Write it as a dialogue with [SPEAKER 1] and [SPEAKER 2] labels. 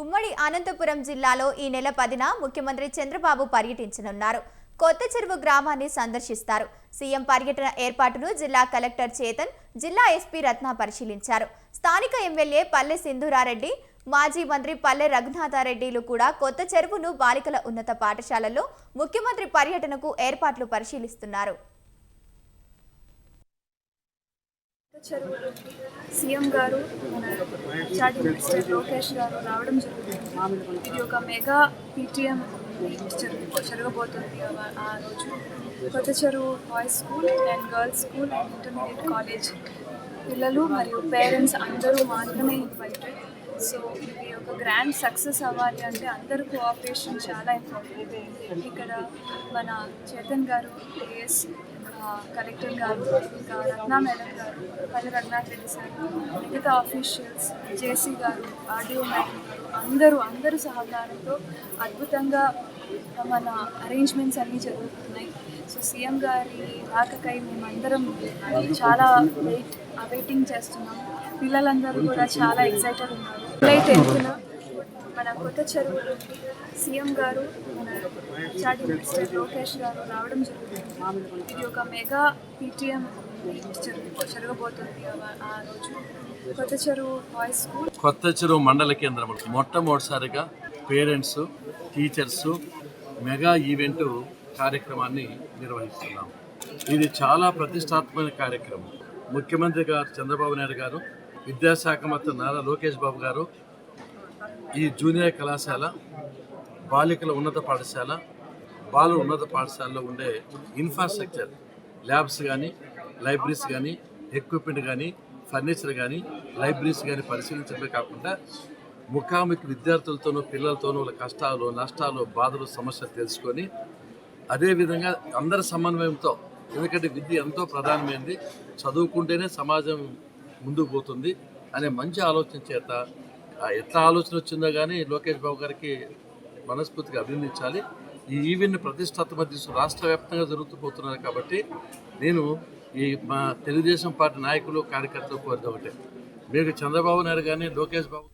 [SPEAKER 1] ఉమ్మడి అనంతపురం జిల్లాలో ఈ నెల 10న ముఖ్యమంత్రి చంద్రబాబు పర్యటించనున్నారు. కొత్త చెరువు గ్రామాన్ని సందర్శిస్తారు. సీఎం పర్యటన ఏర్పాటును జిల్లా కలెక్టర్ చేతన్, జిల్లా ఎస్పీ రత్న పరిశీలించారు. స్థానిక ఎమ్మెల్యే పల్లె సింధూరారెడ్డి, మాజీ మంత్రి పల్లె రఘునాథారెడ్డిలు కూడా కొత్త చెరువును బాలికల ఉన్నత పాఠశాలలో ముఖ్యమంత్రి పర్యటనకు ఏర్పాట్లు పరిశీలిస్తున్నారు.
[SPEAKER 2] సీఎం గారు చాటి మినిస్టర్ లోకేష్ గారు రావడం జరుగుతుంది. ఇది ఒక మెగా పీటీఎం జరగబోతుంది. ఆ రోజు కొత్త చెరువు boys school and girls school and intermediate college పిల్లలు మరియు పేరెంట్స్ అందరూ మాత్రమే ఇన్వైటెడ్. సో ఇది ఒక గ్రాండ్ సక్సెస్ అవ్వాలి అంటే అందరూ కోఆపరేషన్ చాలా ఇంపార్టెంట్. ఇక్కడ మన చేతన్ గారు, ఏఎస్ కలెక్టర్ గారు, ఇంకా రత్నా మేడం గారు, పల్లె రఘునాథ్ రెడ్డి సార్, మిగతా ఆఫీషియల్స్, జేసీ గారు, ఆర్డీఓ మేడం అందరూ సహకారంతో అద్భుతంగా మన అరేంజ్మెంట్స్ అన్నీ జరుగుతున్నాయి. సో సీఎం గారి రాకకై మేమందరం చాలా వెయిటింగ్ చేస్తున్నాం. పిల్లలందరూ కూడా చాలా ఎక్సైటెడ్ ఉన్నారు. జూలై 10న మన కొత్త చెరువు సీఎం గారు చాటి మినిస్టర్ లోకేష్ గారు రావడం జరుగుతుంది. ఇది ఒక మెగా పీటీఎం జరగబోతుంది. ఆ రోజు కొత్త చెరువు బాయ్స్ స్కూల్,
[SPEAKER 3] కొత్త చెరువు మండల కేంద్రం మొట్టమొదటిసారిగా పేరెంట్స్, టీచర్స్ మెగా ఈవెంట్ కార్యక్రమాన్ని నిర్వహిస్తున్నాం. ఇది చాలా ప్రతిష్టాత్మక కార్యక్రమం. ముఖ్యమంత్రి గారు చంద్రబాబు నాయుడు గారు, విద్యాశాఖ మంత్రి నారా లోకేష్ బాబు గారు ఈ జూనియర్ కళాశాల, బాలికల ఉన్నత పాఠశాల, బాలుర ఉన్నత పాఠశాలలో ఉండే ఇన్ఫ్రాస్ట్రక్చర్, ల్యాబ్స్ కానీ, లైబ్రరీస్ కానీ, ఎక్విప్మెంట్ కానీ, ఫర్నిచర్ కానీ, లైబ్రరీస్ కానీ పరిశీలించడమే కాకుండా ముఖాముఖి విద్యార్థులతోనూ, పిల్లలతోనూ వాళ్ళ కష్టాలు, నష్టాలు, బాధలు, సమస్యలు తెలుసుకొని అదేవిధంగా అందరి సమన్వయంతో, ఎందుకంటే విద్య ఎంతో ప్రధానమైనది, చదువుకుంటేనే సమాజం ముందుకు పోతుంది అనే మంచి ఆలోచన చేత ఎట్లా ఆలోచన వచ్చిందో కానీ లోకేష్ బాబు గారికి మనస్ఫూర్తిగా అభినందించాలి. ఈ ఈవెంట్ ప్రతిష్టాత్మక రాష్ట్ర వ్యాప్తంగా జరుగుతుపోతున్నారు కాబట్టి నేను మా తెలుగుదేశం పార్టీ నాయకులు, కార్యకర్తలు కోరితే ఒకటే, మీకు చంద్రబాబు నాయుడు కానీ లోకేష్ బాబు